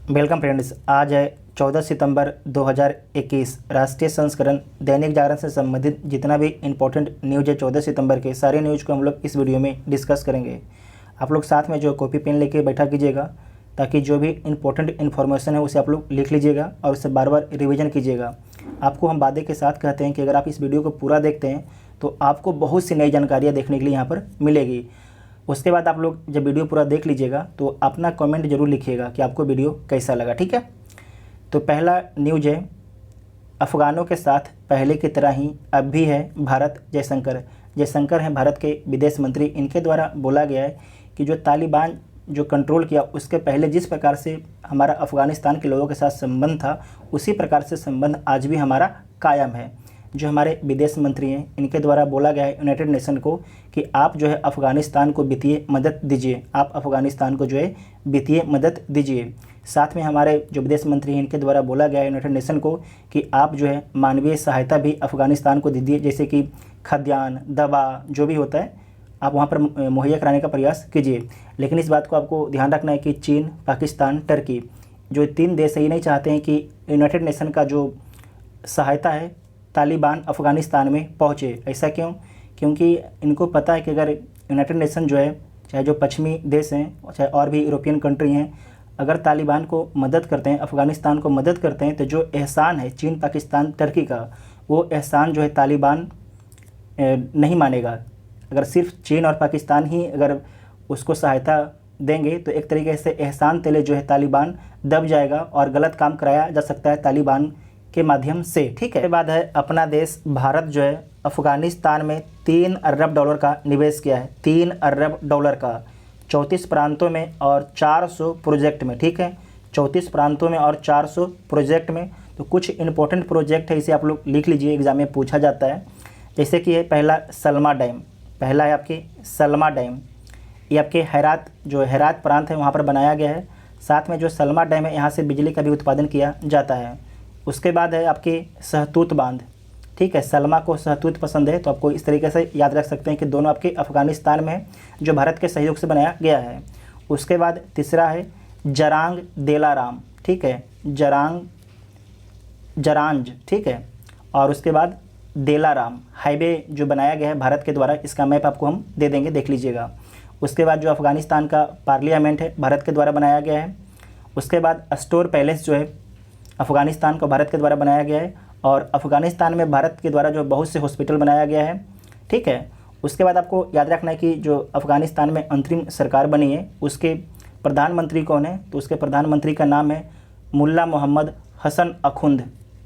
Welcome friends. आज है 14 सितंबर 2021। राष्ट्रीय संस्करण दैनिक जागरण से संबंधित जितना भी इम्पोर्टेंट न्यूज़ है 14 सितंबर के सारे न्यूज़ को हम लोग इस वीडियो में डिस्कस करेंगे। आप लोग साथ में जो कॉपी पेन लेके बैठा कीजिएगा ताकि जो भी इम्पोर्टेंट इन्फॉर्मेशन है उसे आप लोग लिख लीजिएगा और उसे बार बार रिविज़न कीजिएगा। आपको हम वादे के साथ कहते हैं कि अगर आप इस वीडियो को पूरा देखते हैं तो आपको बहुत सी नई जानकारियाँ देखने के लिए यहाँ पर मिलेगी। उसके बाद आप लोग जब वीडियो पूरा देख लीजिएगा तो अपना कमेंट जरूर लिखिएगा कि आपको वीडियो कैसा लगा। ठीक है, तो पहला न्यूज है, अफ़गानों के साथ पहले की तरह ही अब भी है भारत। जयशंकर हैं भारत के विदेश मंत्री। इनके द्वारा बोला गया है कि जो तालिबान जो कंट्रोल किया उसके पहले जिस प्रकार से हमारा अफ़गानिस्तान के लोगों के साथ संबंध था उसी प्रकार से संबंध आज भी हमारा कायम है। जो हमारे विदेश मंत्री हैं इनके द्वारा बोला गया है यूनाइटेड नेशन को कि आप जो है अफ़गानिस्तान को वित्तीय मदद दीजिए, आप अफ़गानिस्तान को जो है वित्तीय मदद दीजिए। साथ में हमारे जो विदेश मंत्री हैं इनके द्वारा बोला गया है यूनाइटेड नेशन को कि आप जो है मानवीय सहायता भी अफ़गानिस्तान को दीजिए, जैसे कि खाद्यान्न, दवा जो भी होता है आप वहाँ पर मुहैया कराने का प्रयास कीजिए। लेकिन इस बात को आपको ध्यान रखना है कि चीन, पाकिस्तान, टर्की जो 3 देश है ये नहीं चाहते हैं कि यूनाइटेड नेशन का जो सहायता है तालिबान अफ़गानिस्तान में पहुँचे। ऐसा क्यों? क्योंकि इनको पता है कि अगर यूनाइटेड नेशन जो है, चाहे जो पश्चिमी देश हैं चाहे और भी यूरोपियन कंट्री हैं, अगर तालिबान को मदद करते हैं, अफ़गानिस्तान को मदद करते हैं तो जो एहसान है चीन, पाकिस्तान, टर्की का, वो एहसान जो है तालिबान नहीं मानेगा। अगर सिर्फ चीन और पाकिस्तान ही अगर उसको सहायता देंगे तो एक तरीके से एहसान तले जो है तालिबान दब जाएगा और गलत काम कराया जा सकता है तालिबान के माध्यम से। ठीक है, इसके बाद है अपना देश भारत जो है अफ़गानिस्तान में $3 अरब का निवेश किया है। $3 अरब का 34 प्रांतों में और 400 प्रोजेक्ट में। ठीक है, 34 प्रांतों में और 400 प्रोजेक्ट में। तो कुछ इंपॉर्टेंट प्रोजेक्ट है, इसे आप लोग लिख लीजिए, एग्जाम में पूछा जाता है। जैसे कि है पहला सलमा डैम, पहला है आपके सलमा डैम, ये आपके हेरात प्रांत है वहाँ पर बनाया गया है। साथ में जो सलमा डैम है यहाँ से बिजली का भी उत्पादन किया जाता है। उसके बाद है आपके सहतूत बांध। ठीक है, सलमा को सहतूत पसंद है तो आपको इस तरीके से याद रख सकते हैं कि दोनों आपके अफ़गानिस्तान में जो भारत के सहयोग से बनाया गया है। उसके बाद तीसरा है जरांग देलाराम। ठीक है, जरांज। ठीक है, और उसके बाद देलाराम हाईवे जो बनाया गया है भारत के द्वारा, इसका मैप आपको हम दे देंगे, देख लीजिएगा। उसके बाद जो अफ़गानिस्तान का पार्लियामेंट है भारत के द्वारा बनाया गया है। उसके बाद अस्टोर पैलेस जो है अफ़गानिस्तान को भारत के द्वारा बनाया गया है। और अफ़गानिस्तान में भारत के द्वारा जो बहुत से हॉस्पिटल बनाया गया है। ठीक है, उसके बाद आपको याद रखना है कि जो अफ़गानिस्तान में अंतरिम सरकार बनी है उसके प्रधानमंत्री कौन है, तो उसके प्रधानमंत्री का नाम है मुल्ला मोहम्मद हसन अखुंद।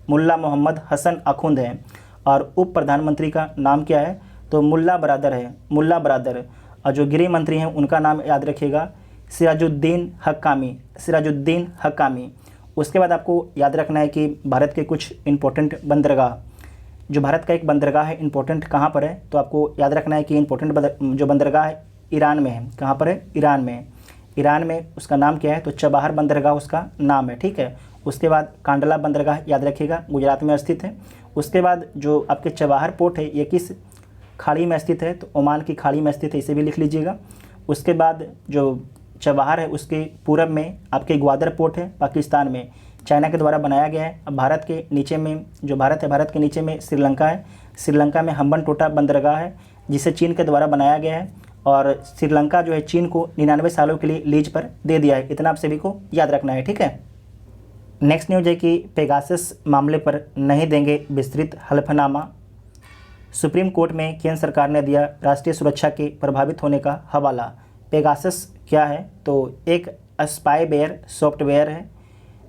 मुल्ला मोहम्मद हसन अखुंद है। और उप प्रधानमंत्री का नाम क्या है, तो मुल्ला बरादर है, मुल्ला बरादर। और जो गृह मंत्री हैं उनका नाम याद रखिएगा सिराजुद्दीन हक्कामी, सिराजुद्दीन हक्कामी। उसके बाद आपको याद रखना है कि भारत के कुछ इंपॉर्टेंट बंदरगाह, जो भारत का एक बंदरगाह है इंपॉर्टेंट कहाँ पर है, तो आपको याद रखना है कि इंपॉर्टेंट जो बंदरगाह है ईरान में है। कहाँ पर है? ईरान में। ईरान में उसका नाम क्या है, तो चबाहर बंदरगाह उसका नाम है। ठीक है, उसके बाद कांडला बंदरगाह याद रखिएगा गुजरात में स्थित है। उसके बाद जो आपके चबाहर पोर्ट है ये किस खाड़ी में स्थित है, तो ओमान की खाड़ी में स्थित है, इसे भी लिख लीजिएगा। उसके बाद जो चबाहर है उसके पूरब में आपके ग्वादर पोर्ट है पाकिस्तान में, चाइना के द्वारा बनाया गया है। अब भारत के नीचे में जो भारत है, भारत के नीचे में श्रीलंका है। श्रीलंका में हम्बनटोटा बंदरगाह है जिसे चीन के द्वारा बनाया गया है। और श्रीलंका जो है चीन को 99 सालों के लिए लीज पर दे दिया है। इतना आप सभी को याद रखना है। ठीक है, नेक्स्ट न्यूज है कि पेगासस मामले पर नहीं देंगे विस्तृत हलफनामा। सुप्रीम कोर्ट में केंद्र सरकार ने दिया राष्ट्रीय सुरक्षा के प्रभावित होने का हवाला। पेगासस क्या है, तो एक स्पाईवेयर सॉफ्टवेयर है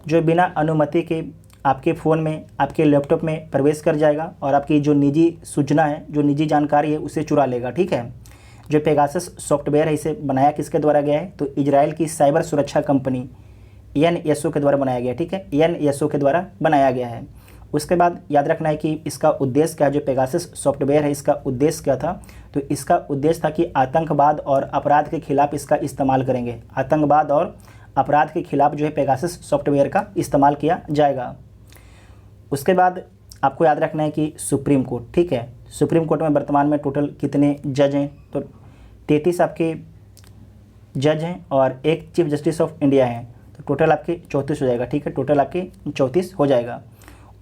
जो बिना अनुमति के आपके फ़ोन में, आपके लैपटॉप में प्रवेश कर जाएगा और आपकी जो निजी सूचना है, जो निजी जानकारी है उसे चुरा लेगा। ठीक है, जो पेगासस सॉफ्टवेयर है इसे बनाया किसके द्वारा गया है, तो इजराइल की साइबर सुरक्षा कंपनी NSO के द्वारा बनाया गया। ठीक है, NSO के द्वारा बनाया गया है। उसके बाद याद रखना है कि इसका उद्देश्य क्या है, जो पेगासस सॉफ्टवेयर है इसका उद्देश्य क्या था, तो इसका उद्देश्य था कि आतंकवाद और अपराध के खिलाफ इसका इस्तेमाल करेंगे। आतंकवाद और अपराध के खिलाफ जो है पेगासस सॉफ्टवेयर का इस्तेमाल किया जाएगा। उसके बाद आपको याद रखना है कि सुप्रीम कोर्ट, ठीक है, सुप्रीम कोर्ट में वर्तमान में टोटल कितने जज हैं, तो 33 आपके जज हैं और एक चीफ जस्टिस ऑफ इंडिया हैं। तो टोटल आपके 34 हो जाएगा, ठीक है, टोटल आपके 34 हो जाएगा।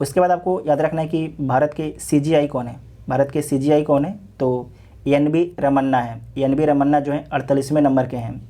उसके बाद आपको याद रखना है कि भारत के CGI कौन है, भारत के CGI कौन है, तो NB रमन्ना है। NB रमन्ना जो है 48वें नंबर के हैं।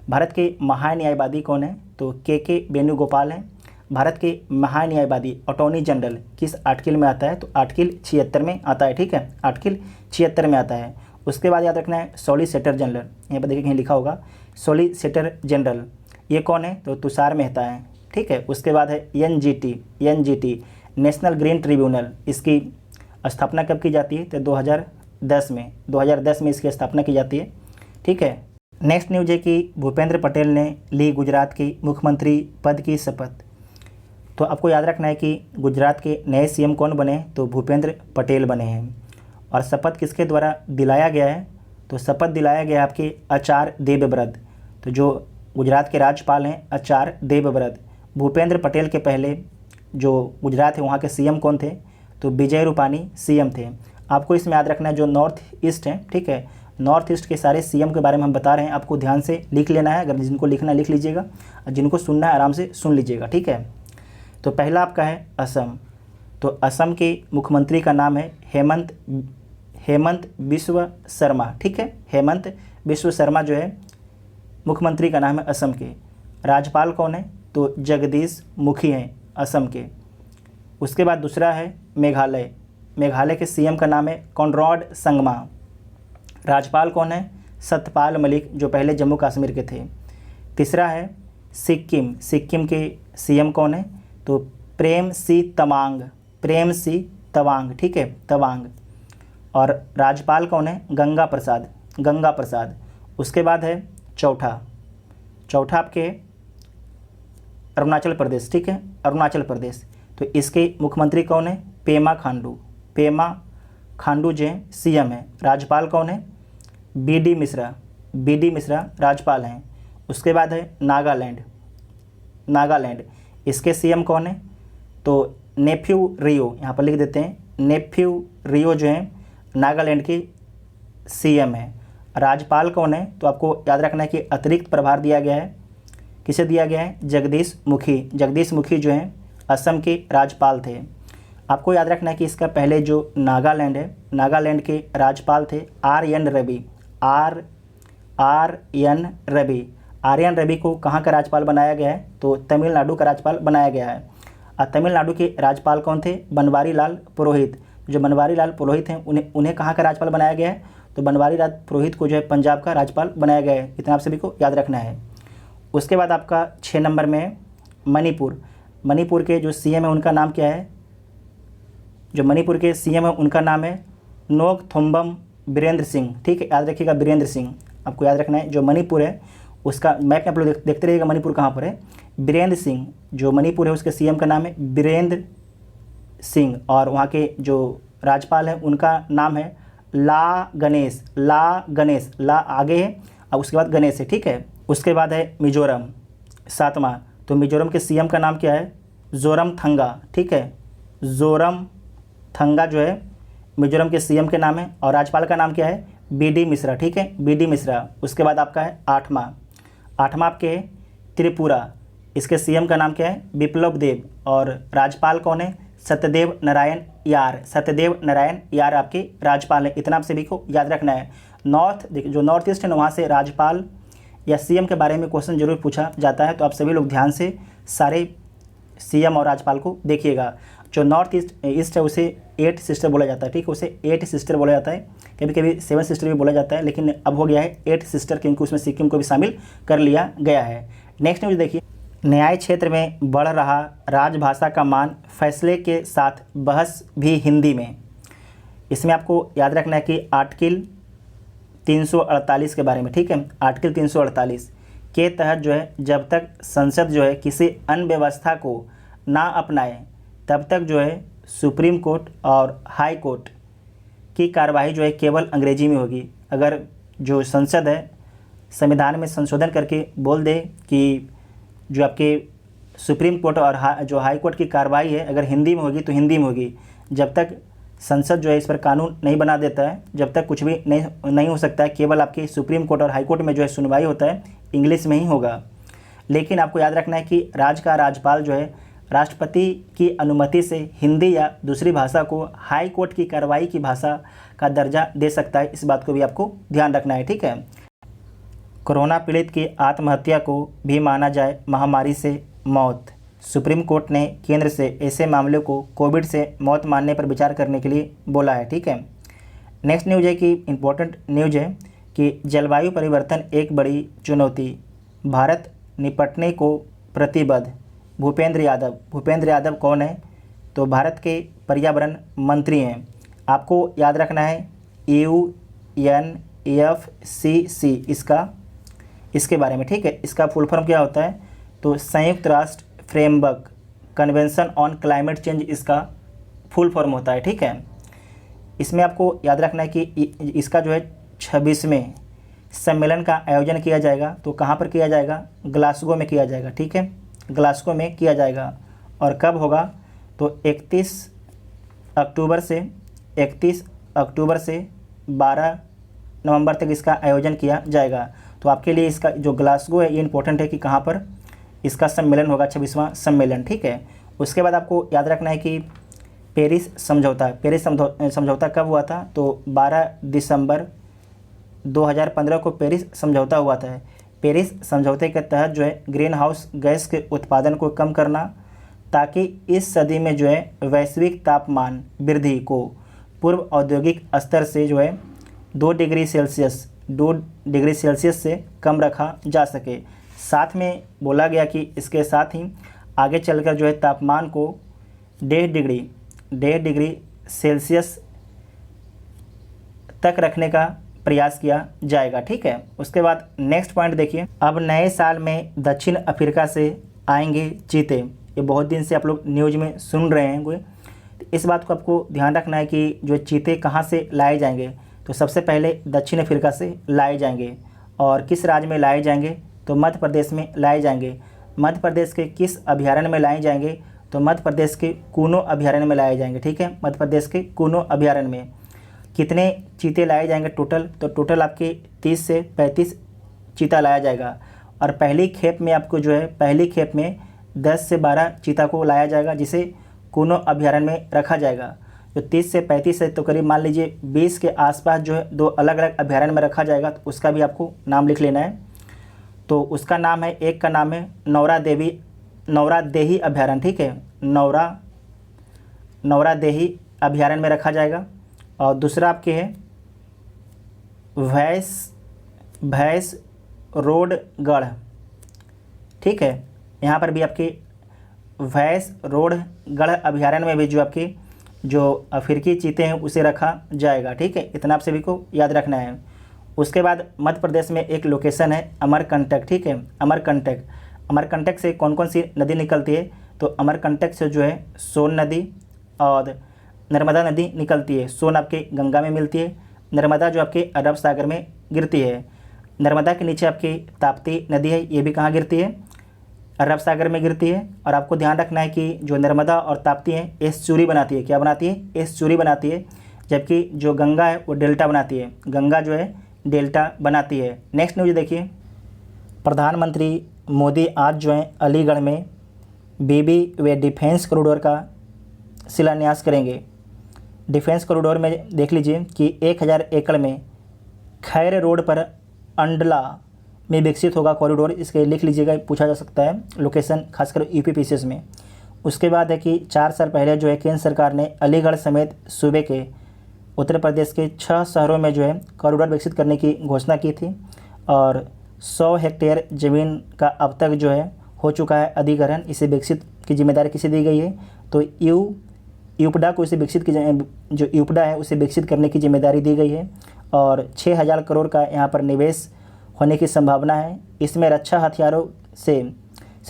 भारत के महान्यायवादी कौन है, तो KK वेणुगोपाल है। भारत के महान्यायवादी अटॉर्नी जनरल किस आर्टिकल में आता है, तो आर्टिकल 76 में आता है, ठीक है, आर्टिकल 76 में आता है। उसके बाद याद रखना है सॉलिसिटर जनरल, यहाँ पर देखिए कहीं लिखा होगा सॉलिसिटर जनरल, ये कौन है, तो तुषार मेहता है, ठीक है। उसके बाद है NGT नेशनल ग्रीन ट्रिब्यूनल, इसकी स्थापना कब की जाती है, तो 2010 में इसकी स्थापना की जाती है, ठीक है। नेक्स्ट न्यूज है कि भूपेंद्र पटेल ने ली गुजरात की मुख्यमंत्री पद की शपथ। तो आपको याद रखना है कि गुजरात के नए CM कौन बने, तो भूपेंद्र पटेल बने हैं। और शपथ किसके द्वारा दिलाया गया है, तो शपथ दिलाया गया है आपके आचार्य देवव्रत। तो जो गुजरात के राज्यपाल हैं आचार्य देवव्रत। भूपेंद्र पटेल के पहले जो गुजरात है वहाँ के CM कौन थे, तो विजय रूपानी CM थे। आपको इसमें याद रखना है जो नॉर्थ ईस्ट है, ठीक है, नॉर्थ ईस्ट के सारे CM के बारे में हम बता रहे हैं, आपको ध्यान से लिख लेना है। अगर जिनको लिखना है लिख लीजिएगा, और जिनको सुनना है आराम से सुन लीजिएगा, ठीक है। तो पहला आपका है असम। तो असम के मुख्यमंत्री का नाम है हेमंत बिस्व शर्मा, ठीक है, हेमंत बिस्व शर्मा जो है मुख्यमंत्री का नाम है असम के। राज्यपाल कौन है, तो जगदीश मुखी हैं असम के। उसके बाद दूसरा है मेघालय के CM का नाम है कॉनराड संगमा। राज्यपाल कौन है, सत्यपाल मलिक जो पहले जम्मू कश्मीर के थे। तीसरा है सिक्किम के CM कौन है, तो प्रेम सिंह तवांग, ठीक है, तवांग। और राज्यपाल कौन है, गंगा प्रसाद। उसके बाद है चौथा आपके अरुणाचल प्रदेश, ठीक है, अरुणाचल प्रदेश। तो इसके मुख्यमंत्री कौन है, पेमा खांडू जो है CM है। राज्यपाल कौन है, BD मिश्रा राज्यपाल हैं। उसके बाद है नागालैंड, इसके CM कौन है, तो नेफ्यू रियो, यहाँ पर लिख देते हैं, नेफ्यू रियो जो है नागालैंड के CM है। राज्यपाल कौन है, तो आपको याद रखना है कि अतिरिक्त प्रभार दिया गया है, किसे दिया गया है, जगदीश मुखी जो हैं असम के राज्यपाल थे। आपको याद रखना है कि इसका पहले जो नागालैंड है, नागालैंड के राज्यपाल थे आर्यन रवि को कहाँ का राज्यपाल बनाया गया है, तो तमिलनाडु का राज्यपाल बनाया गया है। और तमिलनाडु के राज्यपाल कौन थे, बनवारी लाल पुरोहित। जो बनवारी लाल पुरोहित हैं उन्हें कहाँ का राज्यपाल बनाया गया है, तो बनवारी लाल पुरोहित को जो है पंजाब का राज्यपाल बनाया गया है। इतना आप सभी को याद रखना है। उसके बाद आपका 6 नंबर में मणिपुर के जो CM है उनका नाम क्या है, जो मणिपुर के CM है उनका नाम है नोकथोम्बम बीरेंद्र सिंह, ठीक है, याद रखिएगा बीरेंद्र सिंह, आपको याद रखना है। जो मणिपुर है उसका मैप में आप लोग देखते रहिएगा मणिपुर कहाँ पर है। बीरेंद्र सिंह जो मणिपुर है उसके CM का नाम है बीरेंद्र सिंह। और वहाँ के जो राज्यपाल हैं उनका नाम है ला गणेश, ला आगे है और उसके बाद गणेश है, ठीक है। उसके बाद है मिजोरम 7वां। तो मिजोरम के CM का नाम क्या है, जोरमथंगा, ठीक है, जोरमथंगा जो है मिजोरम के CM के नाम है। और राज्यपाल का नाम क्या है, BD मिश्रा, ठीक है, BD मिश्रा। उसके बाद आपका है 8वां आपके त्रिपुरा, इसके CM का नाम क्या है, बिप्लब देव। और राज्यपाल कौन है, सत्यदेव नारायण यार आपके राज्यपाल हैं। इतना आप सभी को याद रखना है। जो नॉर्थ ईस्ट है ना वहाँ से राज्यपाल या CM के बारे में क्वेश्चन जरूर पूछा जाता है, तो आप सभी लोग ध्यान से सारे CM और राज्यपाल को देखिएगा। जो नॉर्थ ईस्ट है उसे 8 सिस्टर बोला जाता है, ठीक है, उसे 8 सिस्टर बोला जाता है, कभी कभी 7 सिस्टर भी बोला जाता है, लेकिन अब हो गया है 8 सिस्टर क्योंकि उसमें सिक्किम को भी शामिल कर लिया गया है। नेक्स्ट न्यूज़ देखिए, न्याय क्षेत्र में बढ़ रहा राजभाषा का मान, फैसले के साथ बहस भी हिंदी में। इसमें आपको याद रखना है कि आर्टिकल 348 के बारे में, ठीक है, आर्टिकल 348 के तहत जो है जब तक संसद जो है किसी अन्य व्यवस्था को ना अपनाए तब तक जो है सुप्रीम कोर्ट और हाई कोर्ट की कार्यवाही जो है केवल अंग्रेजी में होगी। अगर जो संसद है संविधान में संशोधन करके बोल दे कि जो आपके सुप्रीम कोर्ट और जो हाई कोर्ट की कार्रवाई है अगर हिंदी में होगी तो हिंदी में होगी। जब तक संसद जो है इस पर कानून नहीं बना देता है जब तक कुछ भी नहीं हो सकता है। केवल आपके सुप्रीम कोर्ट और हाई कोर्ट में जो है सुनवाई होता है इंग्लिश में ही होगा। लेकिन आपको याद रखना है कि राज्य का राज्यपाल जो है राष्ट्रपति की अनुमति से हिंदी या दूसरी भाषा को हाई कोर्ट की कार्रवाई की भाषा का दर्जा दे सकता है। इस बात को भी आपको ध्यान रखना है, ठीक है। कोरोना पीड़ित की आत्महत्या को भी माना जाए महामारी से मौत। सुप्रीम कोर्ट ने केंद्र से ऐसे मामलों को कोविड से मौत मानने पर विचार करने के लिए बोला है, ठीक है। नेक्स्ट न्यूज़ है कि इम्पोर्टेंट न्यूज़ है कि जलवायु परिवर्तन एक बड़ी चुनौती, भारत निपटने को प्रतिबद्ध। भूपेंद्र यादव कौन है? तो भारत के पर्यावरण मंत्री हैं। आपको याद रखना है UNFCCC इसके बारे में, ठीक है। इसका फुल फॉर्म क्या होता है? तो संयुक्त राष्ट्र framework convention on climate change इसका फुल फॉर्म होता है, ठीक है। इसमें आपको याद रखना है कि इसका जो है 26वें सम्मेलन का आयोजन किया जाएगा। तो कहाँ पर किया जाएगा? ग्लासगो में किया जाएगा, ठीक है। ग्लासगो में किया जाएगा। और कब होगा? तो 31 अक्टूबर से 12 नवंबर तक इसका आयोजन किया जाएगा। तो आपके लिए इसका जो ग्लासगो है ये इंपॉर्टेंट है कि कहाँ पर इसका सम्मेलन होगा, 26वां सम्मेलन, ठीक है। उसके बाद आपको याद रखना है कि पेरिस समझौता कब हुआ था? तो 12 दिसंबर 2015 को पेरिस समझौता हुआ था। पेरिस समझौते के तहत जो है ग्रीन हाउस गैस के उत्पादन को कम करना, ताकि इस सदी में जो है वैश्विक तापमान वृद्धि को पूर्व औद्योगिक स्तर से जो है 2 डिग्री सेल्सियस से कम रखा जा सके। साथ में बोला गया कि इसके साथ ही आगे चलकर जो है तापमान को 1.5 डिग्री सेल्सियस तक रखने का प्रयास किया जाएगा, ठीक है। उसके बाद नेक्स्ट पॉइंट देखिए, अब नए साल में दक्षिण अफ्रीका से आएंगे चीते। ये बहुत दिन से आप लोग न्यूज़ में सुन रहे हैं। इस बात को आपको ध्यान रखना है कि जो चीते कहाँ से लाए जाएंगे। तो सबसे पहले दक्षिण अफ्रीका से लाए जाएंगे। और किस राज्य में लाए जाएंगे? तो मध्य प्रदेश में लाए जाएंगे। मध्य प्रदेश के किस अभयारण्य में लाए जाएंगे? तो मध्य प्रदेश के कूनो अभयारण्य में लाए जाएंगे, ठीक है। मध्य प्रदेश के कूनो अभयारण्य में कितने चीते लाए जाएंगे टोटल? तो टोटल आपके 30 से 35 चीता लाया जाएगा। और पहली खेप में आपको जो है 10 से 12 चीता को लाया जाएगा, जिसे कूनो अभयारण्य में रखा जाएगा। जो 30 से 35 है तो करीब मान लीजिए 20 के आसपास जो है 2 अलग अलग अभयारण्य में रखा जाएगा। तो उसका भी आपको नाम लिख लेना है। तो उसका नाम है, एक का नाम है नौरादेही अभयारण्य, ठीक है। नौरादेही अभयारण्य में रखा जाएगा। और दूसरा आपके है भैंस रोडगढ़, ठीक है। यहाँ पर भी आपके भैंस रोडगढ़ अभयारण्य में भी जो आपके जो अफ्रीकी चीते हैं उसे रखा जाएगा, ठीक है। इतना आप सभी को याद रखना है। उसके बाद मध्य प्रदेश में एक लोकेशन है अमरकंटक, ठीक है। अमरकंटक से कौन कौन सी नदी निकलती है? तो अमरकंटक से जो है सोन नदी और नर्मदा नदी निकलती है। सोन आपके गंगा में मिलती है, नर्मदा जो आपके अरब सागर में गिरती है। नर्मदा के नीचे आपकी ताप्ती नदी है, ये भी कहाँ गिरती है? अरब सागर में गिरती है। और आपको ध्यान रखना है कि जो नर्मदा और ताप्ती है एस्चुरी बनाती है। क्या बनाती है? एस्चुरी बनाती है। जबकि जो गंगा है वो डेल्टा बनाती है। गंगा जो है डेल्टा बनाती है। नेक्स्ट न्यूज़ देखिए, प्रधानमंत्री मोदी आज जो है अलीगढ़ में बीबी वे डिफेंस कॉरिडोर का शिलान्यास करेंगे। डिफेंस कॉरिडोर में देख लीजिए कि 1000 एकड़ में खैर रोड पर अंडला में विकसित होगा कॉरिडोर। इसके लिख लीजिएगा, पूछा जा सकता है लोकेशन, खासकर यूपी पीसीएस में। उसके बाद है कि 4 साल पहले जो है केंद्र सरकार ने अलीगढ़ समेत सूबे के उत्तर प्रदेश के 6 शहरों में जो है कॉरिडोर विकसित करने की घोषणा की थी। और 100 हेक्टेयर ज़मीन का अब तक जो है हो चुका है अधिग्रहण। इसे विकसित की जिम्मेदारी किसे दी गई है? तो यूपडा को इसे विकसित की जो यूपडा है उसे विकसित करने की जिम्मेदारी दी गई है। और 6000 करोड़ का यहाँ पर निवेश होने की संभावना है। इसमें रक्षा हथियारों से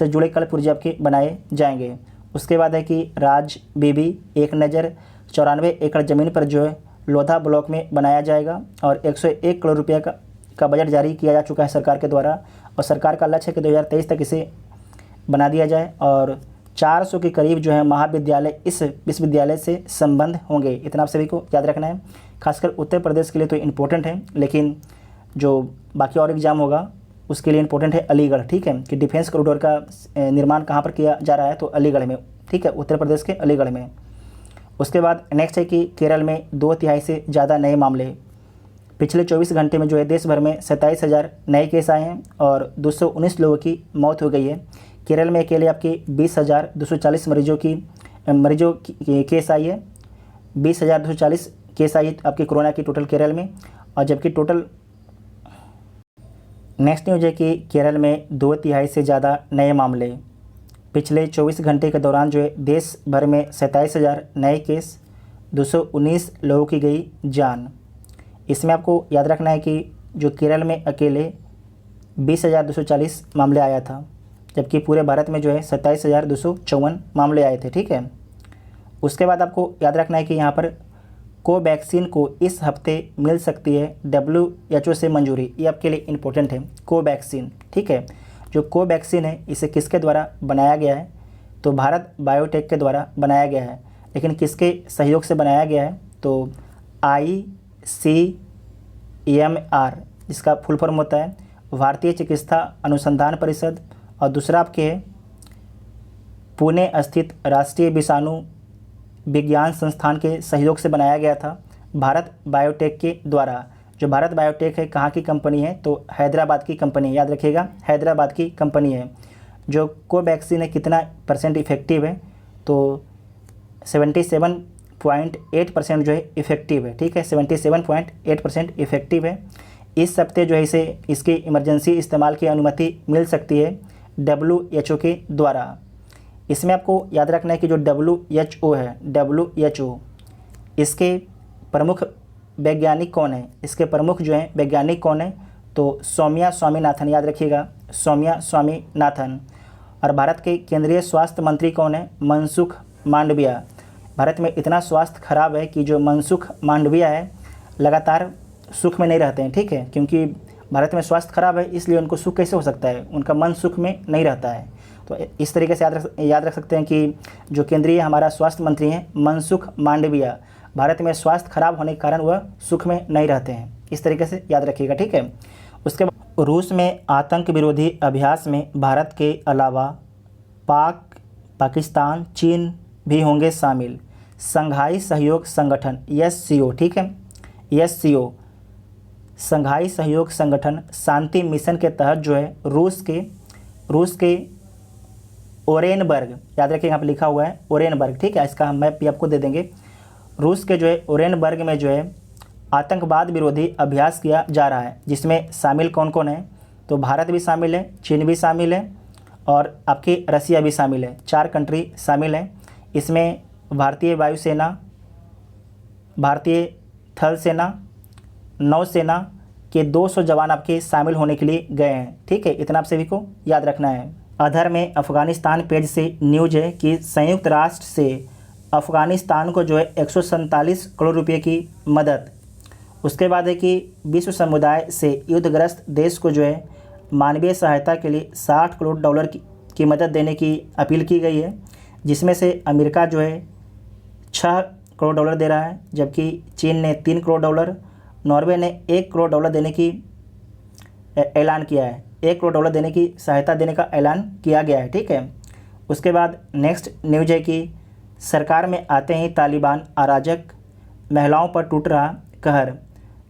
जुड़े कल पुर्जे आपके बनाए जाएंगे। उसके बाद है कि राज बीबी एक नज़र 94 एकड़ ज़मीन पर जो है लोधा ब्लॉक में बनाया जाएगा। और 101 करोड़ रुपये का बजट जारी किया जा चुका है सरकार के द्वारा। और सरकार का लक्ष्य है कि 2023 तक इसे बना दिया जाए। और 400 के करीब जो है महाविद्यालय इस विश्वविद्यालय से संबंध होंगे। इतना आप सभी को याद रखना है। खासकर उत्तर प्रदेश के लिए तो इम्पोर्टेंट है, लेकिन जो बाकी और एग्ज़ाम होगा उसके लिए इंपॉर्टेंट है अलीगढ़, ठीक है, कि डिफेंस कॉरिडोर का निर्माण कहाँ पर किया जा रहा है, तो अलीगढ़ में, ठीक है, उत्तर प्रदेश के अलीगढ़ में। उसके बाद नेक्स्ट है कि केरल में 2/3 से ज़्यादा नए मामले। पिछले 24 घंटे में जो है देश भर में 27,000 नए केस आए हैं और 219 लोगों की मौत हो गई है। केरल में अकेले आपके 20,240 मरीजों की केस आई है, 20,240 केस आई आपके कोरोना की टोटल केरल में। और जबकि टोटल नेक्स्ट न्यूज है कि केरल में 2/3 से ज़्यादा नए मामले। पिछले 24 घंटे के दौरान जो है देश भर में 27,000 नए केस, 219 लोगों की गई जान। इसमें आपको याद रखना है कि जो केरल में अकेले 20,240 मामले आया था, जबकि पूरे भारत में जो है 27,254 मामले आए थे, ठीक है। उसके बाद आपको याद रखना है कि यहाँ पर कोवैक्सीन को इस हफ्ते मिल सकती है WHO से मंजूरी। ये आपके लिए इम्पोर्टेंट है, कोवैक्सीन, ठीक है। जो कोवैक्सीन है इसे किसके द्वारा बनाया गया है, तो भारत बायोटेक के द्वारा बनाया गया है। लेकिन किसके सहयोग से बनाया गया है, तो ICMR, जिसका फुल फॉर्म होता है भारतीय चिकित्सा अनुसंधान परिषद, और दूसरा आपके है पुणे स्थित राष्ट्रीय विषाणु विज्ञान संस्थान के सहयोग से बनाया गया था भारत बायोटेक के द्वारा। जो भारत बायोटेक है कहाँ की कंपनी है, तो हैदराबाद की कंपनी है, याद रखिएगा, हैदराबाद की कंपनी है। जो कोवैक्सीन है कितना % इफेक्टिव है, तो 77.8% जो है इफेक्टिव है, ठीक है, 77.8% इफेक्टिव है। इस हफ्ते जो है इसे इसकी इमरजेंसी इस्तेमाल की अनुमति मिल सकती है WHO के द्वारा। इसमें आपको याद रखना है कि जो WHO है, WHO, इसके प्रमुख वैज्ञानिक कौन है, इसके प्रमुख जो हैं वैज्ञानिक कौन है, तो सौम्या स्वामीनाथन, याद रखिएगा, सौम्या स्वामीनाथन। और भारत के केंद्रीय स्वास्थ्य मंत्री कौन है, मनसुख मांडविया। भारत में इतना स्वास्थ्य खराब है कि जो मनसुख मांडविया है लगातार सुख में नहीं रहते हैं, ठीक है, क्योंकि भारत में स्वास्थ्य खराब है इसलिए उनको सुख कैसे हो सकता है, उनका मन सुख में नहीं रहता है। तो इस तरीके से याद रख सकते हैं कि जो केंद्रीय हमारा स्वास्थ्य मंत्री हैं मनसुख मांडविया, भारत में स्वास्थ्य खराब होने के कारण वह सुख में नहीं रहते हैं। इस तरीके से याद रखिएगा, ठीक है। उसके बाद रूस में आतंक विरोधी अभ्यास में भारत के अलावा पाकिस्तान, चीन भी होंगे शामिल। संघाई सहयोग संगठन SCO, ठीक है, SCO, संघाई सहयोग संगठन शांति मिशन के तहत जो है रूस के ओरेनबर्ग, याद रखिए यहाँ पर लिखा हुआ है ओरेनबर्ग, ठीक है, इसका हम मैप भी आपको दे देंगे। रूस के जो है ओरेनबर्ग में जो है आतंकवाद विरोधी अभ्यास किया जा रहा है, जिसमें शामिल कौन कौन है, तो भारत भी शामिल है, चीन भी शामिल है और आपकी रसिया भी शामिल है। 4 कंट्री शामिल हैं। इसमें भारतीय वायुसेना, भारतीय थल सेना, नौसेना के 200 जवान आपके शामिल होने के लिए गए हैं, ठीक है, इतना आप सभी को याद रखना है। अधर में अफ़गानिस्तान पेज से न्यूज है कि संयुक्त राष्ट्र से अफ़गानिस्तान को जो है 147 करोड़ रुपए की मदद। उसके बाद है कि विश्व समुदाय से युद्धग्रस्त देश को जो है मानवीय सहायता के लिए $60 करोड़ की मदद देने की अपील की गई है, जिसमें से अमेरिका जो है $6 करोड़ दे रहा है, जबकि चीन ने $3 करोड़, नॉर्वे ने $1 करोड़ देने की ऐलान किया है, $1 करोड़ देने की सहायता देने का ऐलान किया गया है, ठीक है। उसके बाद नेक्स्ट न्यूज है कि सरकार में आते ही तालिबान अराजक, महिलाओं पर टूट रहा कहर।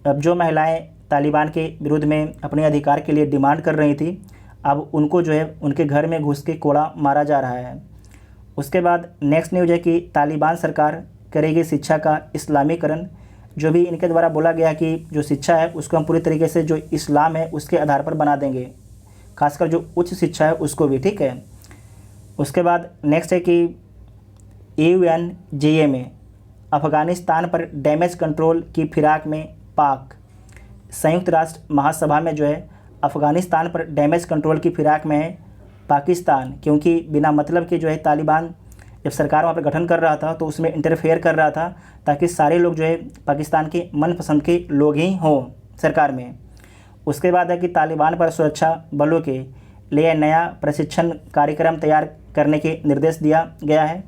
अब जो महिलाएं तालिबान के विरुद्ध में अपने अधिकार के लिए डिमांड कर रही थी, अब उनको जो है उनके घर में घुस के कोड़ा मारा जा रहा है। उसके बाद नेक्स्ट न्यूज है कि तालिबान सरकार करेगी शिक्षा का इस्लामीकरण। जो भी इनके द्वारा बोला गया कि जो शिक्षा है उसको हम पूरी तरीके से जो इस्लाम है उसके आधार पर बना देंगे, खासकर जो उच्च शिक्षा है उसको भी, ठीक है। उसके बाद नेक्स्ट है कि UNGA में अफ़गानिस्तान पर डैमेज कंट्रोल की फिराक में पाक। संयुक्त राष्ट्र महासभा में जो है अफ़गानिस्तान पर डैमेज कंट्रोल की फिराक में है पाकिस्तान, क्योंकि बिना मतलब के जो है तालिबान जब सरकार वहाँ पर गठन कर रहा था तो उसमें इंटरफेयर कर रहा था ताकि सारे लोग जो है पाकिस्तान के मनपसंद के लोग ही हों सरकार में। उसके बाद है कि तालिबान पर सुरक्षा बलों के लिए नया प्रशिक्षण कार्यक्रम तैयार करने के निर्देश दिया गया है।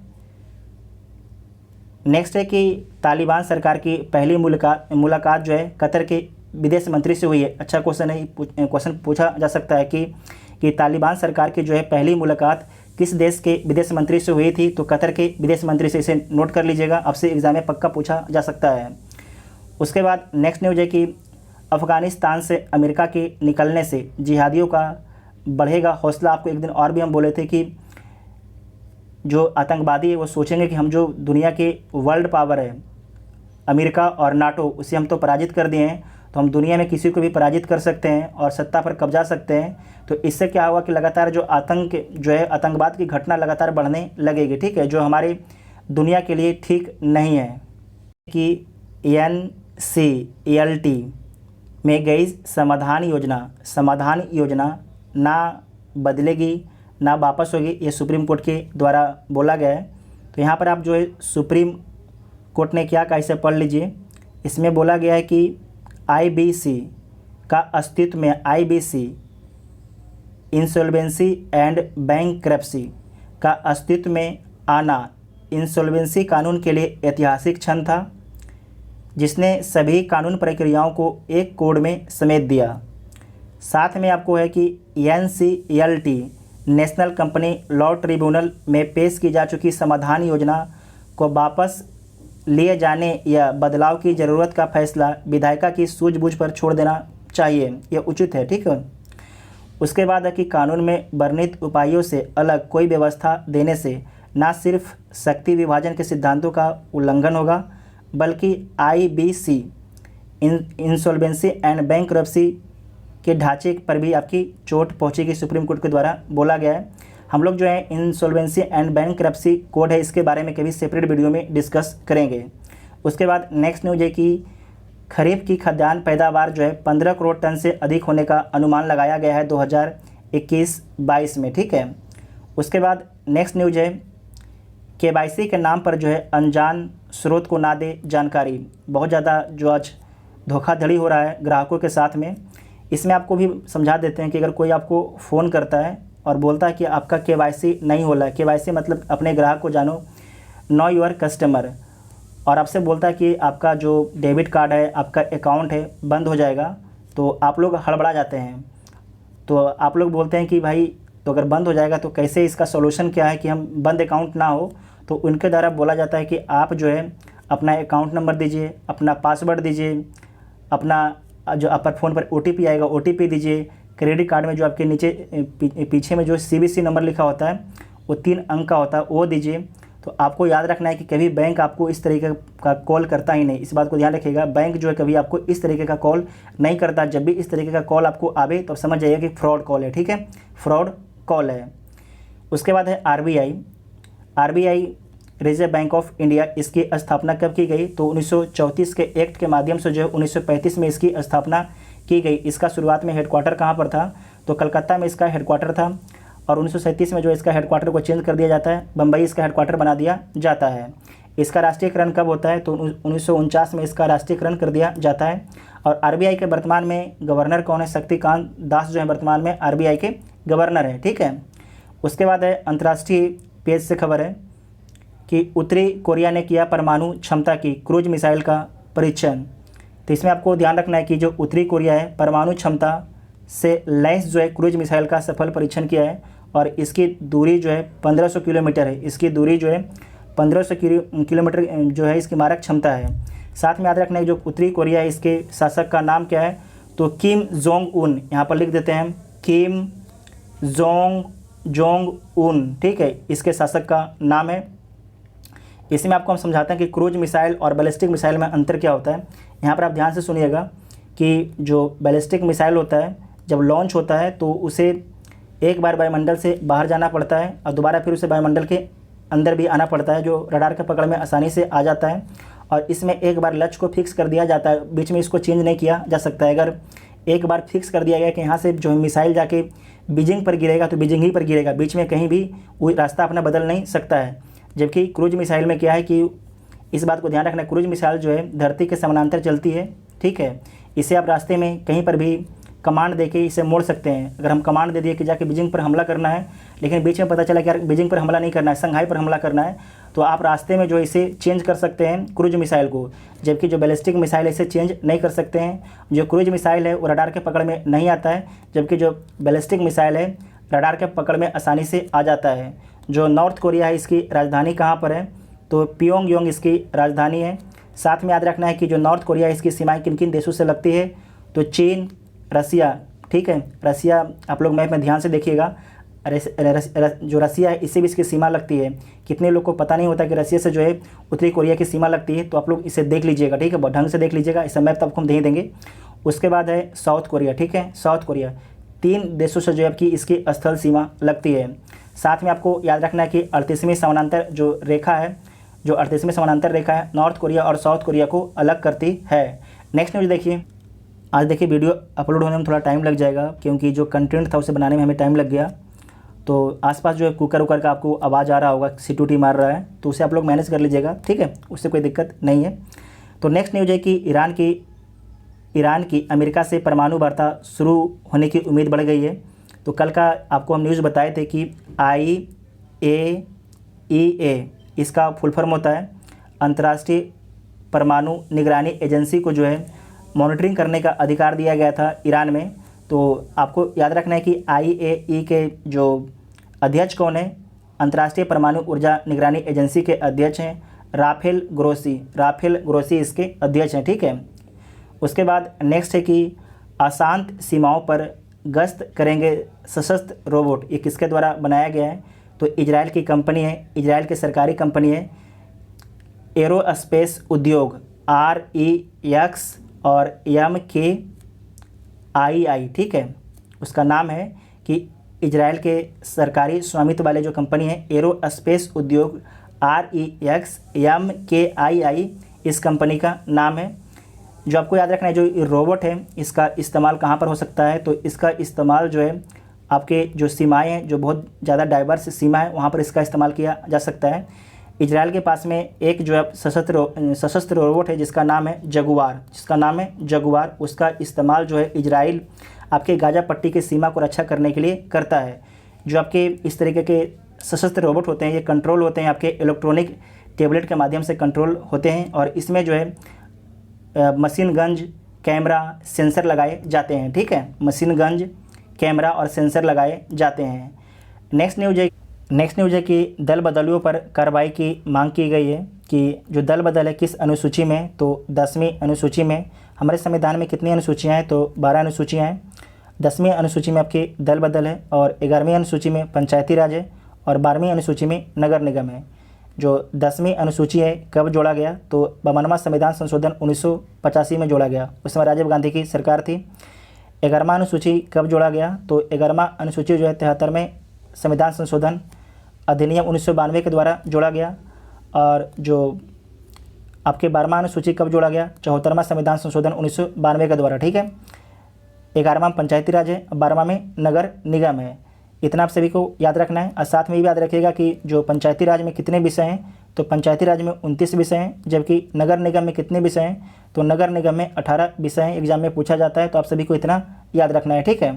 नेक्स्ट है कि तालिबान सरकार की पहली मुलाकात जो है कतर के विदेश मंत्री से हुई है? अच्छा क्वेश्चन है, क्वेश्चन पूछा जा सकता है कि तालिबान सरकार की जो है पहली मुलाकात किस देश के विदेश मंत्री से हुई थी? तो कतर के विदेश मंत्री से। इसे नोट कर लीजिएगा, आपसे एग्जाम में पक्का पूछा जा सकता है। उसके बाद नेक्स्ट न्यूज़ है कि अफ़गानिस्तान से अमेरिका के निकलने से जिहादियों का बढ़ेगा हौसला। आपको एक दिन और भी हम बोले थे कि जो आतंकवादी है वो सोचेंगे कि हम जो दुनिया के वर्ल्ड पावर है अमेरिका और नाटो, उसे हम तो पराजित कर दिए हैं, तो हम दुनिया में किसी को भी पराजित कर सकते हैं और सत्ता पर कब्जा सकते हैं। तो इससे क्या होगा कि लगातार जो आतंकवाद की घटना लगातार बढ़ने लगेगी, ठीक है, जो हमारी दुनिया के लिए ठीक नहीं है। कि NCLT में गई समाधान योजना ना बदलेगी ना वापस होगी, ये सुप्रीम कोर्ट के द्वारा बोला गया है। तो यहाँ पर आप जो है सुप्रीम कोर्ट ने क्या कहा, इसे पढ़ लीजिए। इसमें बोला गया है कि IBC का अस्तित्व में, IBC इंसॉल्वेंसी एंड बैंकरप्सी का अस्तित्व में आना इंसॉल्वेंसी कानून के लिए ऐतिहासिक क्षण था, जिसने सभी कानून प्रक्रियाओं को एक कोड में समेट दिया। साथ में आपको है कि NCLT national company law tribunal में पेश की जा चुकी समाधान योजना को वापस लिए जाने या बदलाव की ज़रूरत का फैसला विधायिका की सूझबूझ पर छोड़ देना चाहिए, यह उचित है, ठीक है। उसके बाद है कि कानून में वर्णित उपायों से अलग कोई व्यवस्था देने से न सिर्फ शक्ति विभाजन के सिद्धांतों का उल्लंघन होगा, बल्कि IBC इंसॉल्वेंसी एंड बैंकरप्सी के ढांचे पर भी आपकी चोट पहुंचेगी, सुप्रीम कोर्ट के द्वारा बोला गया है। हम लोग जो है इंसॉल्वेंसी एंड बैंकरप्सी कोड है, इसके बारे में कभी सेपरेट वीडियो में डिस्कस करेंगे। उसके बाद नेक्स्ट न्यूज़ है कि खरीफ की खाद्यान्न पैदावार जो है 15 करोड़ टन से अधिक होने का अनुमान लगाया गया है 2021-22 में, ठीक है। उसके बाद नेक्स्ट न्यूज़ है KYC के नाम पर जो है अनजान स्रोत को ना दे जानकारी। बहुत ज़्यादा जो आज धोखाधड़ी हो रहा है ग्राहकों के साथ में, इसमें आपको भी समझा देते हैं कि अगर कोई आपको फ़ोन करता है और बोलता है कि आपका KYC नहीं हो रहा है, KYC मतलब अपने ग्राहक को जानो, नो योर कस्टमर, और आपसे बोलता है कि आपका जो डेबिट कार्ड है, आपका अकाउंट है, बंद हो जाएगा, तो आप लोग हड़बड़ा जाते हैं। तो आप लोग बोलते हैं कि भाई तो अगर बंद हो जाएगा तो कैसे, इसका सॉल्यूशन क्या है कि हम बंद अकाउंट ना हो। तो उनके द्वारा बोला जाता है कि आप जो है अपना अकाउंट नंबर दीजिए, अपना पासवर्ड दीजिए, अपना जो आप पर फ़ोन पर OTP आएगा OTP दीजिए, क्रेडिट कार्ड में जो आपके नीचे पीछे में जो CVC नंबर लिखा होता है वो 3 अंक का होता है वो दीजिए। तो आपको याद रखना है कि कभी बैंक आपको इस तरीके का कॉल करता ही नहीं, इस बात को ध्यान रखिएगा। बैंक जो है कभी आपको इस तरीके का कॉल नहीं करता। जब भी इस तरीके का कॉल आपको आवे तो समझ जाइए कि फ्रॉड कॉल है, ठीक है, फ्रॉड कॉल है। उसके बाद है RBI reserve bank of India, इसकी स्थापना कब की गई? तो 1934 के एक्ट के माध्यम से जो है 1935 में इसकी स्थापना की गई। इसका शुरुआत में हेडक्वार्टर कहाँ पर था? तो कलकत्ता में इसका हेडक्वार्टर था, और 1937 में जो इसका हेडक्वार्टर को चेंज कर दिया जाता है, बम्बई इसका हेडक्वार्टर बना दिया जाता है। इसका राष्ट्रीयकरण कब होता है? तो 1949 में इसका राष्ट्रीयकरण कर दिया जाता है। और RBI के वर्तमान में गवर्नर कौन है? शक्तिकांत दास जो है वर्तमान में RBI के गवर्नर है, ठीक है। उसके बाद है अंतर्राष्ट्रीय पेज से खबर है कि उत्तरी कोरिया ने किया परमाणु क्षमता की क्रूज मिसाइल का परीक्षण। तो इसमें आपको ध्यान रखना है कि जो उत्तरी कोरिया है परमाणु क्षमता से लैस जो है क्रूज मिसाइल का सफल परीक्षण किया है, और इसकी दूरी जो है 1500 किलोमीटर है। इसकी दूरी जो है 1500 किलोमीटर जो है इसकी मारक क्षमता है। साथ में याद रखना है जो उत्तरी कोरिया है इसके शासक का नाम क्या है? तो किम जोंग उन, यहाँ पर लिख देते हैं किम जोंग उन, ठीक है, इसके शासक का नाम है। इसमें आपको हम समझाते हैं कि क्रूज मिसाइल और बैलिस्टिक मिसाइल में अंतर क्या होता है। यहाँ पर आप ध्यान से सुनिएगा कि जो बैलिस्टिक मिसाइल होता है जब लॉन्च होता है तो उसे एक बार वायुमंडल से बाहर जाना पड़ता है और दोबारा फिर उसे वायुमंडल के अंदर भी आना पड़ता है, जो रडार के पकड़ में आसानी से आ जाता है। और इसमें एक बार लक्ष्य को फिक्स कर दिया जाता है, बीच में इसको चेंज नहीं किया जा सकता है। अगर एक बार फिक्स कर दिया गया कि यहाँ से जो मिसाइल जाके बीजिंग पर गिरेगा तो बीजिंग ही पर गिरेगा, बीच में कहीं भी वो रास्ता अपना बदल नहीं सकता है। जबकि क्रूज मिसाइल में क्या है कि इस बात को ध्यान रखना, क्रूज मिसाइल जो है धरती के समानांतर चलती है, ठीक है। इसे आप रास्ते में कहीं पर भी कमांड देके इसे मोड़ सकते हैं। अगर हम कमांड दे दिए कि जाके बीजिंग पर हमला करना है, लेकिन बीच में पता चला कि यार बीजिंग पर हमला नहीं करना है, संघाई पर हमला करना है, तो आप रास्ते में जो इसे चेंज कर सकते हैं क्रूज मिसाइल को, जबकि जो बैलिस्टिक मिसाइल है इसे चेंज नहीं कर सकते हैं। जो क्रूज मिसाइल है वो रडार के पकड़ में नहीं आता है, जबकि जो बैलिस्टिक मिसाइल है रडार के पकड़ में आसानी से आ जाता है। जो नॉर्थ कोरिया है इसकी राजधानी कहाँ पर है, तो प्योंगयांग इसकी राजधानी है। साथ में याद रखना है कि जो नॉर्थ कोरिया है इसकी सीमाएँ किन किन देशों से लगती है, तो चीन, रसिया, ठीक है, रसिया आप लोग मैप में ध्यान से देखिएगा। जो रसिया है इससे भी इसकी सीमा लगती है। कितने लोग को पता नहीं होता कि रसिया से जो है उत्तरी कोरिया की सीमा लगती है, तो आप लोग इसे देख लीजिएगा, ठीक है, ढंग से देख लीजिएगा, इसे मैप तो आपको हम दे देंगे। उसके बाद है साउथ कोरिया, ठीक है, साउथ कोरिया 3 देशों से जो है आपकी इसकी स्थल सीमा लगती है। साथ में आपको याद रखना है कि 38वीं समानांतर जो रेखा है, जो 38वीं समानांतर रेखा है नॉर्थ कोरिया और साउथ कोरिया को अलग करती है। नेक्स्ट न्यूज़ देखिए। आज देखिए वीडियो अपलोड होने में थोड़ा टाइम लग जाएगा, क्योंकि जो कंटेंट था उसे बनाने में हमें टाइम लग गया। तो आसपास जो है कुकर उकर का आपको आवाज़ आ रहा होगा, सीटी मार रहा है, तो उसे आप लोग मैनेज कर लीजिएगा, ठीक है, उससे कोई दिक्कत नहीं है। तो नेक्स्ट न्यूज़ है कि ईरान की अमेरिका से परमाणु वार्ता शुरू होने की उम्मीद बढ़ गई है। तो कल का आपको हम न्यूज़ बताए थे कि IAEA इसका फुल फॉर्म होता है अंतर्राष्ट्रीय परमाणु निगरानी एजेंसी को जो है मॉनिटरिंग करने का अधिकार दिया गया था ईरान में। तो आपको याद रखना है कि IAEA के जो अध्यक्ष कौन है, अंतर्राष्ट्रीय परमाणु ऊर्जा निगरानी एजेंसी के अध्यक्ष हैं राफेल ग्रोसी इसके अध्यक्ष हैं, ठीक है। उसके बाद नेक्स्ट है कि अशांत सीमाओं पर गश्त करेंगे सशस्त्र रोबोट। ये किसके द्वारा बनाया गया है, तो इजराइल की कंपनी है, इजराइल की सरकारी कंपनी है एरोस्पेस उद्योग REX और MKII, ठीक है। उसका नाम है कि इजराइल के सरकारी स्वामित्व वाले जो कंपनी है एरोस्पेस उद्योग REX MKII इस कंपनी का नाम है। जो आपको याद रखना है, जो रोबोट है इसका इस्तेमाल कहाँ पर हो सकता है, तो इसका इस्तेमाल जो है आपके जो सीमाएं हैं, जो बहुत ज़्यादा डाइवर्स सीमा है, वहाँ पर इसका इस्तेमाल किया जा सकता है। इजराइल के पास में एक जो है सशस्त्र रोबोट है जिसका नाम है जगुआर, उसका इस्तेमाल जो है इजराइल आपके गाजा पट्टी की सीमा को रक्षा करने के लिए करता है। जो आपके इस तरीके के सशस्त्र रोबोट होते हैं ये कंट्रोल होते हैं आपके इलेक्ट्रॉनिक टैबलेट के माध्यम से कंट्रोल होते हैं, और इसमें जो है मशीन गन्स, कैमरा, सेंसर लगाए जाते हैं, ठीक है, मशीन गन्स, कैमरा और सेंसर लगाए जाते हैं। नेक्स्ट न्यूज़ है कि दल बदलियों पर कार्रवाई की मांग की गई है। कि जो दल बदल है किस अनुसूची में, तो 10वीं अनुसूची में। हमारे संविधान में कितनी अनुसूचियाँ हैं, तो 12 अनुसूचियाँ हैं। 10वीं अनुसूची में आपकी दल बदल है, और 11वीं अनुसूची में पंचायती राज है, और 12वीं अनुसूची में नगर निगम है। जो 10वीं अनुसूची है कब जोड़ा गया, तो 52वां संविधान संशोधन 1985 में जोड़ा गया, उस समय राजीव गांधी की सरकार थी। 11वां अनुसूची कब जोड़ा गया, तो 11वां अनुसूची जो है 73वें संविधान संशोधन अधिनियम 1992 के द्वारा जोड़ा गया। और जो आपके 12वां अनुसूची कब जोड़ा गया, 74वां संविधान संशोधन 1992 के द्वारा, ठीक है। 11वां पंचायती राज है, 12वां में नगर निगम है। इतना आप सभी को याद रखना है। और साथ में ये भी याद रखिएगा कि जो पंचायती राज में कितने विषय हैं, तो पंचायती राज में 29 विषय हैं, जबकि नगर निगम में कितने विषय हैं, तो नगर निगम में 18 विषय हैं। एग्जाम में पूछा जाता है, तो आप सभी को इतना याद रखना है, ठीक है।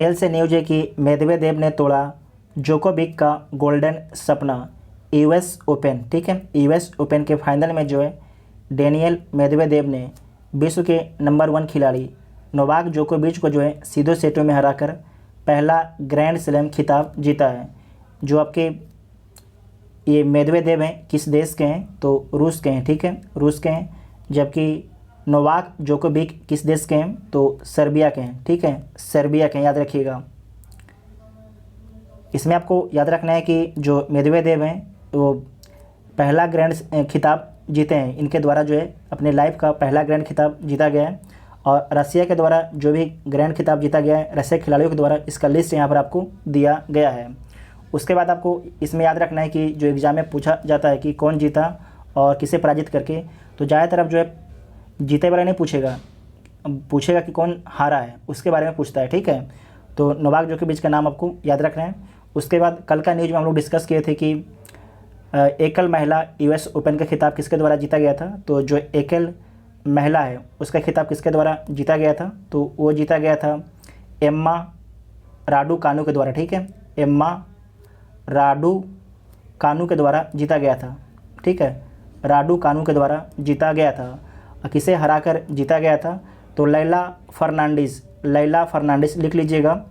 खेल से न्यूज है कि मेदवेदेव ने तोड़ा जोकोविक का गोल्डन सपना US ओपन, ठीक है। US ओपन के फाइनल में जो है डेनियल मेदवेदेव ने विश्व के नंबर 1 खिलाड़ी नोवाक जोकोविच को जो है सीधे सेटों में हराकर पहला ग्रैंड स्लैम खिताब जीता है। जो आपके ये मेदवेदेव हैं किस देश के हैं, तो रूस के हैं, ठीक है, रूस के हैं। जबकि नोवाक जोकोविक किस देश के हैं, तो सर्बिया के हैं, ठीक है, सर्बिया के हैं, याद रखिएगा। इसमें आपको याद रखना है कि जो मेदवेदेव हैं वो पहला ग्रैंड खिताब जीते हैं, इनके द्वारा जो है अपने लाइफ का पहला ग्रैंड खिताब जीता गया है। और रसिया के द्वारा जो भी ग्रैंड खिताब जीता गया है रसिया खिलाड़ियों के द्वारा, इसका लिस्ट यहाँ पर आपको दिया गया है। उसके बाद आपको इसमें याद रखना है कि जो एग्ज़ाम में पूछा जाता है कि कौन जीता और किसे पराजित करके, तो ज़्यादातर अब जो है जीते वाला नहीं पूछेगा कि कौन हारा है, उसके बारे में पूछता है, ठीक है। तो नोवाक जोकोविच का नाम आपको याद रखना है। उसके बाद कल का न्यूज़ में हम लोग डिस्कस किए थे कि एकल महिला US ओपन का खिताब किसके द्वारा जीता गया था, तो जो एकल महिला है उसका खिताब किसके द्वारा जीता गया था, तो वो जीता गया था एम्मा राडुकानु के द्वारा, ठीक है, एम्मा कानू के द्वारा जीता गया था। ठीक है, राडू कानू के द्वारा जीता गया था। और किसे हराकर जीता गया था? तो लैला फर्नांडिस लिख लीजिएगा।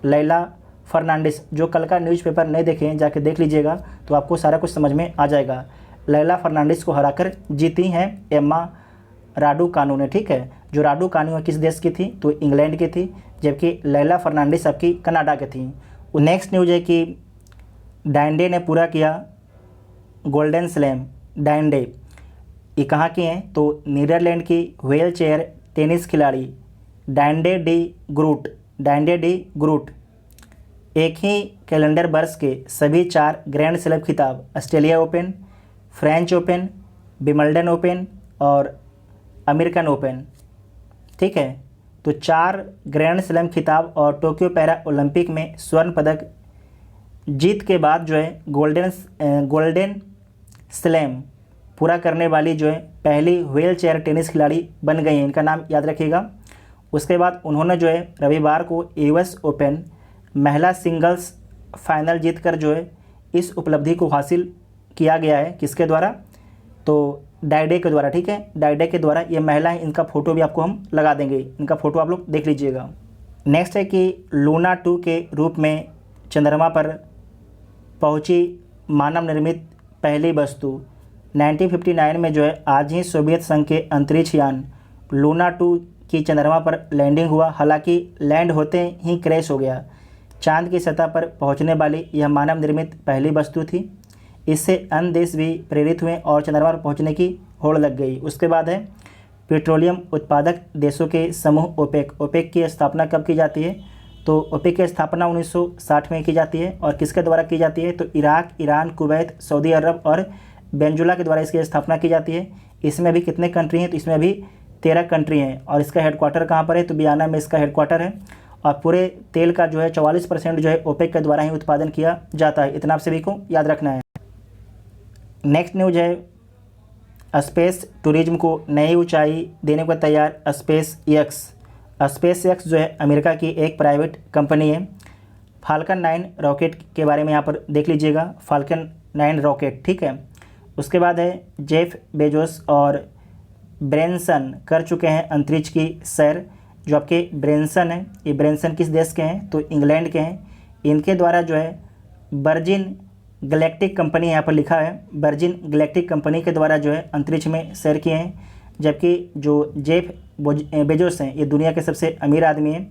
लैला फर्नांडिस, जो कल का न्यूज़पेपर नहीं देखे हैं जाके देख लीजिएगा तो आपको सारा कुछ समझ में आ जाएगा। लैला फर्नांडिस को हराकर जीती हैं एम्मा राडुकानू ने। ठीक है, जो राडुकानू किस देश की थी? तो इंग्लैंड की थी, जबकि लैला फर्नांडिस आपकी कनाडा की थी। नेक्स्ट न्यूज़ है कि डांडे ने पूरा किया गोल्डन स्लैम। डांडे ये कहाँ की हैं? तो नीदरलैंड की व्हील चेयर टेनिस खिलाड़ी डांडे डी ग्रूट एक ही कैलेंडर वर्ष के सभी 4 ग्रैंड स्लैम खिताब Australia open, French open, Wimbledon open और अमेरिकन ओपन। ठीक है, तो 4 ग्रैंड स्लैम खिताब और टोक्यो पैरा ओलंपिक में स्वर्ण पदक जीत के बाद जो है गोल्डन स्लैम पूरा करने वाली जो है पहली व्हील चेयर टेनिस खिलाड़ी बन गई हैं। इनका नाम याद रखिएगा। उसके बाद उन्होंने जो है रविवार को यूएस ओपन महिला सिंगल्स फाइनल जीतकर जो है इस उपलब्धि को हासिल किया गया है। किसके द्वारा? तो डाइडे के द्वारा। ठीक है, डाइडे के द्वारा। ये महिला है, इनका फ़ोटो भी आपको हम लगा देंगे, इनका फ़ोटो आप लोग देख लीजिएगा। नेक्स्ट है कि लूना 2 के रूप में चंद्रमा पर पहुंची मानव निर्मित पहली वस्तु। 1959 में जो है आज ही सोवियत संघ के अंतरिक्ष यान लूना 2 की चंद्रमा पर लैंडिंग हुआ। हालांकि लैंड होते ही क्रैश हो गया। चांद की सतह पर पहुंचने वाली यह मानव निर्मित पहली वस्तु थी। इससे अन्य देश भी प्रेरित हुए और चंद्रमा पर पहुंचने की होड़ लग गई। उसके बाद है पेट्रोलियम उत्पादक देशों के समूह ओपेक की स्थापना कब की जाती है? तो ओपेक की स्थापना 1960 में की जाती है। और किसके द्वारा की जाती है? तो इराक, ईरान, कुवैत, सऊदी अरब और वेनेजुला के द्वारा इसकी स्थापना की जाती है। इसमें अभी कितने कंट्री हैं? तो इसमें अभी 13 कंट्री हैं। और इसका हेडक्वार्टर कहाँ पर है? तो वियना में इसका हेडक्वार्टर है। और पूरे तेल का जो है 44% जो है ओपेक के द्वारा ही उत्पादन किया जाता है। इतना आप सभी को याद रखना है। नेक्स्ट न्यूज है स्पेस टूरिज्म को नई ऊंचाई देने को तैयार स्पेस एक्स जो है अमेरिका की एक प्राइवेट कंपनी है। फाल्कन 9 रॉकेट के बारे में यहाँ पर देख लीजिएगा। Falcon 9 rocket. ठीक है, उसके बाद है जेफ बेजोस और ब्रेंसन कर चुके हैं अंतरिक्ष की सैर। जो आपके ब्रेंसन हैं, ये ब्रेंसन किस देश के हैं? तो इंग्लैंड के हैं। इनके द्वारा जो है वर्जिन गैलेक्टिक कंपनी यहाँ पर लिखा है, वर्जिन गैलेक्टिक कंपनी के द्वारा जो है अंतरिक्ष में सैर किए हैं। जबकि जो जेफ बेजोस हैं ये दुनिया के सबसे अमीर आदमी हैं,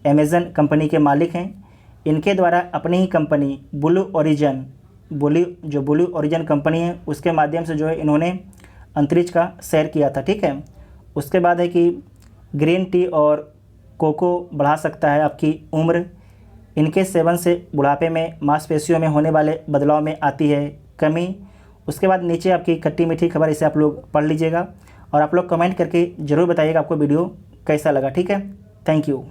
अमेज़न कंपनी के मालिक हैं। इनके द्वारा अपनी ही कंपनी ब्लू ओरिजिन कंपनी है उसके माध्यम से जो है इन्होंने अंतरिक्ष का सैर किया था। ठीक है, उसके बाद है कि ग्रीन टी और कोको बढ़ा सकता है आपकी उम्र। इनके सेवन से बुढ़ापे में मांसपेशियों में होने वाले बदलाव में आती है कमी। उसके बाद नीचे आपकी खट्टी मीठी खबर, इसे आप लोग पढ़ लीजिएगा और आप लोग कमेंट करके ज़रूर बताइएगा आपको वीडियो कैसा लगा। ठीक है, थैंक यू।